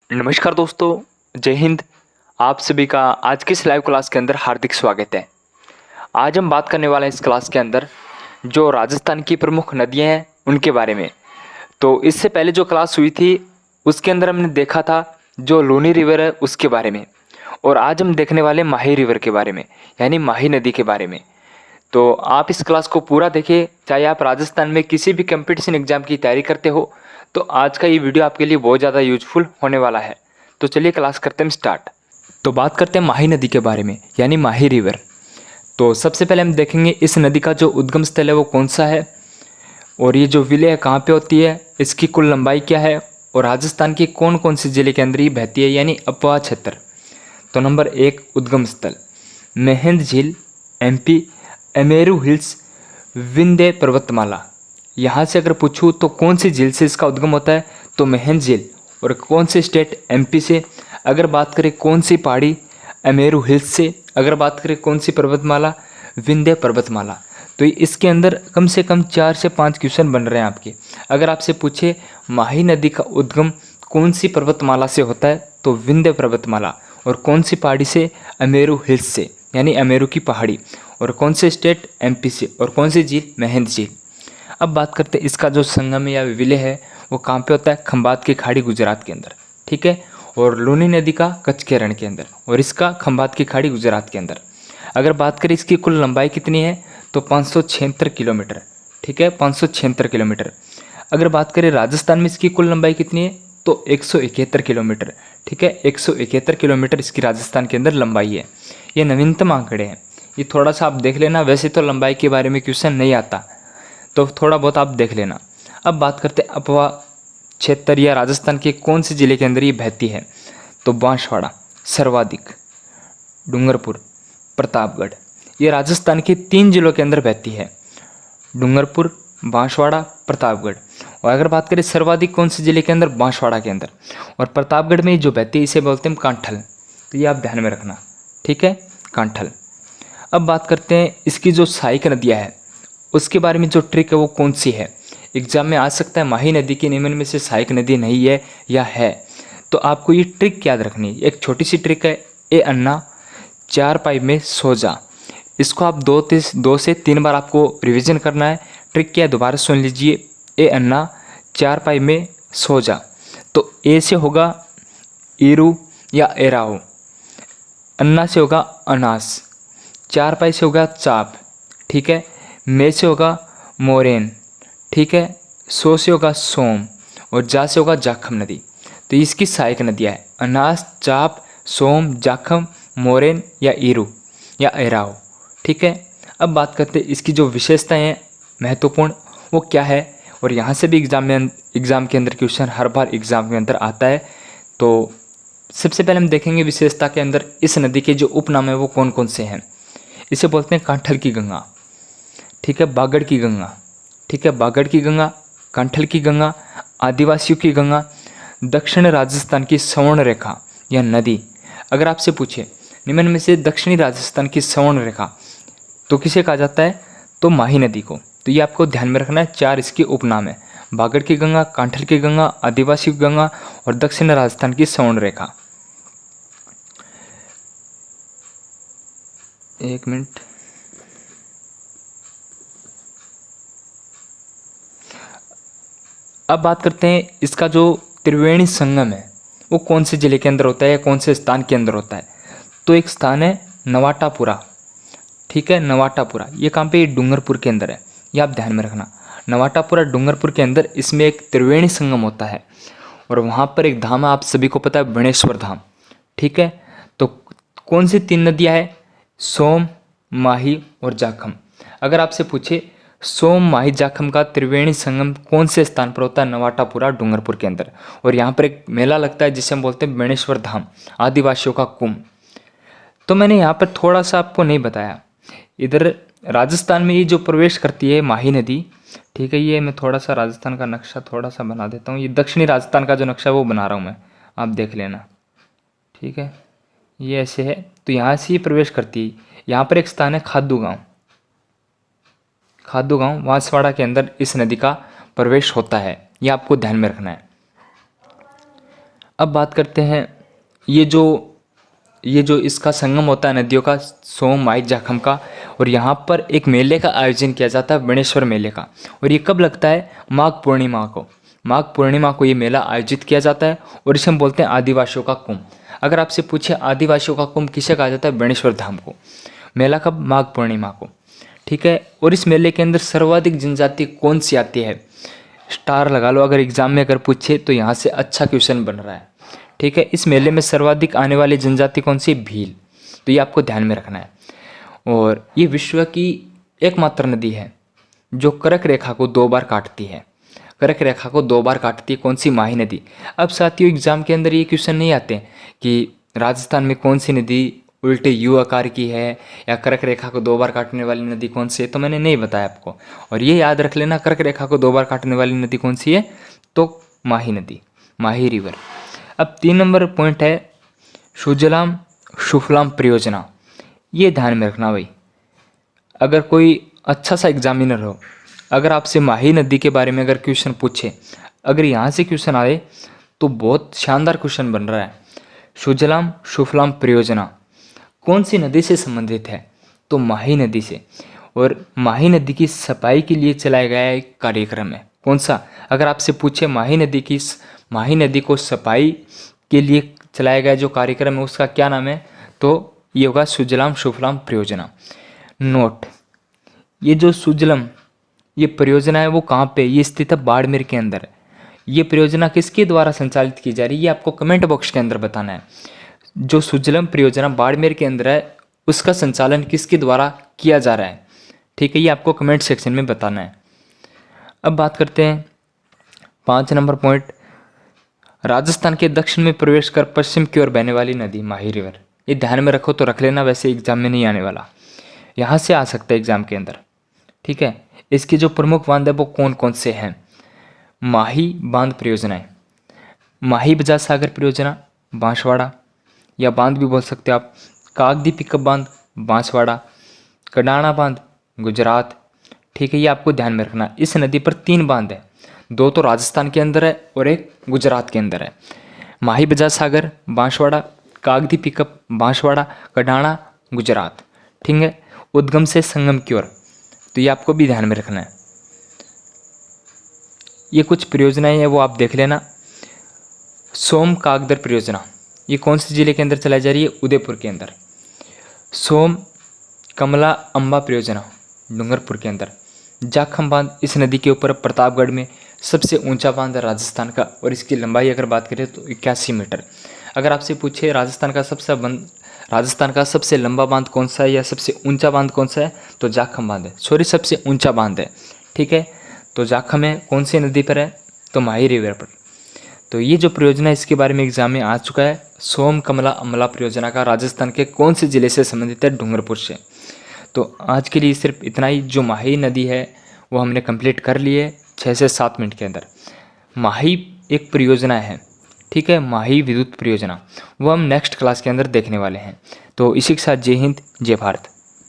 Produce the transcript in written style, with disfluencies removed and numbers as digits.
नमस्कार दोस्तों, जय हिंद। आप सभी का आज की इस लाइव क्लास के अंदर हार्दिक स्वागत है। आज हम बात करने वाले हैं इस क्लास के अंदर जो राजस्थान की प्रमुख नदियां हैं उनके बारे में। तो इससे पहले जो क्लास हुई थी उसके अंदर हमने देखा था जो लूनी रिवर है उसके बारे में, और आज हम देखने वाले माही रिवर के बारे में, यानी माही नदी के बारे में। तो आप इस क्लास को पूरा देखिए, चाहे आप राजस्थान में किसी भी कंपटीशन एग्जाम की तैयारी करते हो तो आज का ये वीडियो आपके लिए बहुत ज़्यादा यूजफुल होने वाला है। तो चलिए क्लास करते हैं स्टार्ट। तो बात करते हैं माही नदी के बारे में, यानी माही रिवर। तो सबसे पहले हम देखेंगे इस नदी का जो उद्गम स्थल है वो कौन सा है, और ये जो विलय है कहाँ पे होती है, इसकी कुल लंबाई क्या है, और राजस्थान की कौन कौन सी जिले के अंदर ये बहती है, यानी अपवा क्षेत्र। तो नंबर 1 उद्गम स्थल मेहंद झील, एमपी, अमेरू हिल्स, विंध्य पर्वतमाला। यहाँ से अगर पूछूँ तो कौन सी झील से इसका उद्गम होता है, तो मेहंद झील। और कौन से स्टेट, एमपी से। अगर बात करें कौन सी पहाड़ी, अमेरू हिल्स से। अगर बात करें कौन सी पर्वतमाला, विंध्य पर्वतमाला। तो इसके अंदर कम से कम 4 से 5 क्वेश्चन बन रहे हैं आपके। अगर आपसे पूछे माही नदी का उद्गम कौन सी पर्वतमाला से होता है, तो विंध्य पर्वतमाला। और कौन सी पहाड़ी से, अमेरू हिल्स से, यानी अमेरू की पहाड़ी। और कौन से स्टेट, एमपी से। और कौन सी झील, मेहंद झील। अब बात करते हैं इसका जो संगम या विलय है वो कहाँ पे होता है, खंबात की खाड़ी गुजरात के अंदर, ठीक है। और लूनी नदी का कच्छ के रण के अंदर, और इसका खंबात की खाड़ी गुजरात के अंदर। अगर बात करें इसकी कुल लंबाई कितनी है, तो 576 किलोमीटर, ठीक है, 576 किलोमीटर। अगर बात करें राजस्थान में इसकी कुल लंबाई कितनी है, तो 171 किलोमीटर, ठीक है, 171 किलोमीटर इसकी राजस्थान के अंदर लंबाई है। ये नवीनतम आंकड़े हैं, ये थोड़ा सा आप देख लेना। वैसे तो लंबाई के बारे में क्वेश्चन नहीं आता, तो थोड़ा बहुत आप देख लेना। अब बात करते हैं अपवा क्षेत्र या राजस्थान के कौन से जिले के अंदर ये बहती है, तो बांसवाड़ा, सर्वाधिक, डूंगरपुर, प्रतापगढ़। ये राजस्थान के 3 जिलों के अंदर बहती है, डूंगरपुर, बांसवाड़ा, प्रतापगढ़। और अगर बात करें सर्वाधिक कौन से जिले के अंदर, बांसवाड़ा के अंदर। और प्रतापगढ़ में जो बहती है इसे बोलते हैं कांठल। तो ये आप ध्यान में रखना, ठीक है, कांठल। अब बात करते हैं इसकी जो सहायक नदियाँ है उसके बारे में। जो ट्रिक है वो कौन सी है, एग्जाम में आ सकता है माही नदी के निम्न में से सहायक नदी नहीं है या है। तो आपको ये ट्रिक याद रखनी है, एक छोटी सी ट्रिक है। ए अन्ना 4 पाई में सो जा। इसको आप 2 से 3 बार आपको रिवीजन करना है। ट्रिक क्या है दोबारा सुन लीजिए। ए अन्ना 4 पाई में सो जा। तो ए से होगा ईरू या एराओ, अन्ना से होगा अनास, 4 पाई से होगा चाप, ठीक है, मे से होगा मोरेन, ठीक है, सो से होगा सोम, और जा से होगा जाखम नदी। तो इसकी सहायक नदियाँ है अनास, चाप, सोम, जाखम, मोरेन या ईरू या एराओ, ठीक है। अब बात करते हैं इसकी जो विशेषताएं हैं महत्वपूर्ण, वो क्या है। और यहाँ से भी एग्जाम के अंदर क्वेश्चन हर बार एग्जाम के अंदर आता है। तो सबसे पहले हम देखेंगे विशेषता के अंदर इस नदी के जो उपनाम है वो कौन कौन से हैं। इसे बोलते हैं कांठल की गंगा, ठीक है, बागड़ की गंगा, ठीक है, बागड़ की गंगा, कांठल की गंगा, आदिवासियों की गंगा, दक्षिण राजस्थान की सवर्ण रेखा या नदी। अगर आपसे पूछे निम्न में से दक्षिणी राजस्थान की सवर्ण रेखा तो किसे कहा जाता है, तो माही नदी को। तो ये आपको ध्यान में रखना है। 4 इसके उपनाम है, बागड़ की गंगा, कांठल की गंगा, आदिवासी की गंगा और दक्षिण राजस्थान की सवर्ण रेखा। एक मिनट। अब बात करते हैं इसका जो त्रिवेणी संगम है वो कौन से जिले के अंदर होता है या कौन से स्थान के अंदर होता है। तो एक स्थान है नवाटापुरा, ठीक है, नवाटापुरा। ये कहाँ पे, डूंगरपुर के अंदर है, ये आप ध्यान में रखना। नवाटापुरा डूंगरपुर के अंदर इसमें एक त्रिवेणी संगम होता है, और वहाँ पर एक धाम है, आप सभी को पता है, बणेश्वर धाम, ठीक है। तो कौन सी 3 नदियाँ है, सोम, माही और जाखम। अगर आपसे पूछे सोम, माही, जाखम का त्रिवेणी संगम कौन से स्थान पर होता है, नवाटापुरा डूंगरपुर के अंदर। और यहाँ पर एक मेला लगता है जिसे हम बोलते हैं बणेश्वर धाम, आदिवासियों का कुंभ। तो मैंने यहाँ पर थोड़ा सा आपको नहीं बताया, इधर राजस्थान में ये जो प्रवेश करती है माही नदी, ठीक है, ये मैं थोड़ा सा राजस्थान का नक्शा थोड़ा सा बना देता हूँ। ये दक्षिणी राजस्थान का जो नक्शा है वो बना रहा हूँ मैं, आप देख लेना, ठीक है। ये ऐसे है, तो यहाँ से ही प्रवेश करती है। यहाँ पर एक स्थान है खादू गांव, खादू गांव बांसवाड़ा के अंदर इस नदी का प्रवेश होता है, ये आपको ध्यान में रखना है। अब बात करते हैं ये जो इसका संगम होता है नदियों का, सोम, माई, जाखम का। और यहाँ पर एक मेले का आयोजन किया जाता है, बेणेश्वर मेले का। और ये कब लगता है? माघ पूर्णिमा को। माघ पूर्णिमा को ये मेला आयोजित किया जाता है और इसे हम बोलते हैं आदिवासियों का कुंभ। अगर आपसे पूछे आदिवासियों का कुंभ किसे कहा जाता है? बेणेश्वर धाम को। मेला कब? माघ पूर्णिमा को। ठीक है। और इस मेले के अंदर सर्वाधिक जनजाति कौन सी आती है? स्टार लगा लो, अगर एग्जाम में अगर पूछे तो यहाँ से अच्छा क्वेश्चन बन रहा है। ठीक है। इस मेले में सर्वाधिक आने वाली जनजाति कौन सी? भील। तो ये आपको ध्यान में रखना है। और ये विश्व की एकमात्र नदी है जो कर्क रेखा को 2 बार काटती है। कर्क रेखा को 2 बार काटती है। कौन सी? माही नदी। अब साथियों, एग्जाम के अंदर ये क्वेश्चन नहीं आते कि राजस्थान में कौन सी नदी उल्टे यू आकार की है या कर्क रेखा को 2 बार काटने वाली नदी कौन सी है, तो मैंने नहीं बताया आपको। और ये याद रख लेना, कर्क रेखा को 2 बार काटने वाली नदी कौन सी है? तो माही नदी, माही रिवर। अब 3 नंबर पॉइंट है सुजलाम सुफलाम परियोजना। ये ध्यान में रखना भाई, अगर कोई अच्छा सा एग्जामिनर हो, अगर आपसे माही नदी के बारे में अगर क्वेश्चन पूछे, अगर यहाँ से क्वेश्चन आए तो बहुत शानदार क्वेश्चन बन रहा है। सुजलाम सुफलाम परियोजना कौन सी नदी से संबंधित है? तो माही नदी से। और माही नदी की सफाई के लिए चलाया गया एक कार्यक्रम है। कौन सा? अगर आपसे पूछे माही नदी को सफाई के लिए चलाया गया जो कार्यक्रम है उसका क्या नाम है, तो ये होगा सुजलाम सुफलाम परियोजना। नोट, ये जो सुजलम ये परियोजना है वो कहाँ पे? ये स्थित है बाड़मेर के अंदर। ये परियोजना किसके द्वारा संचालित की जा रही है ये आपको कमेंट बॉक्स के अंदर बताना है। जो सुजलम परियोजना बाड़मेर के अंदर है उसका संचालन किसके द्वारा किया जा रहा है? ठीक है, ये आपको कमेंट सेक्शन में बताना है। अब बात करते हैं 5 नंबर पॉइंट, राजस्थान के दक्षिण में प्रवेश कर पश्चिम की ओर बहने वाली नदी माही रिवर। ये ध्यान में रखो तो रख लेना, वैसे एग्जाम में नहीं आने वाला, यहाँ से आ सकता है एग्जाम के अंदर। ठीक है। इसके जो प्रमुख बांध है वो कौन कौन से हैं? माही बांध परियोजनाएं, माही बजाज सागर परियोजना बांसवाड़ा, या बांध भी बोल सकते हो आप। कागदी पिकअप बांध बांसवाड़ा, कडाणा बांध गुजरात। ठीक है, ये आपको ध्यान में रखना। इस नदी पर 3 बांध है, 2 तो राजस्थान के अंदर है और एक गुजरात के अंदर है। माही बजाज सागर बांसवाड़ा, कागदी पिकअप बांसवाड़ा, कडाणा गुजरात। ठीक है। उद्गम से संगम की ओर, तो ये आपको भी ध्यान में रखना है। ये कुछ परियोजनाएं हैं वो आप देख लेना। सोम कागदर परियोजना ये कौन से जिले के अंदर चलाई जा रही है? उदयपुर के अंदर। सोम कमला अम्बा परियोजना डूंगरपुर के अंदर। जाखम बांध इस नदी के ऊपर प्रतापगढ़ में सबसे ऊंचा बांध है राजस्थान का, और इसकी लंबाई अगर बात करें तो 81 मीटर। अगर आपसे पूछे राजस्थान का सबसे लंबा बांध कौन सा है या सबसे ऊंचा बांध कौन सा है, तो जाखम बांध है। सॉरी, सबसे ऊंचा बांध है। ठीक है, तो जाखम है कौन सी नदी पर है? तो माही रिवर पर। तो ये जो परियोजना इसके बारे में एग्जाम में आ चुका है, सोम कमला अमला परियोजना का राजस्थान के कौन से जिले से संबंधित है? डूंगरपुर से। तो आज के लिए सिर्फ इतना ही। जो माही नदी है वो हमने कंप्लीट कर ली है 6 से 7 मिनट के अंदर। माही एक परियोजना है, ठीक है, माही विद्युत परियोजना, वो हम नेक्स्ट क्लास के अंदर देखने वाले हैं। तो इसी के साथ जय हिंद, जय भारत।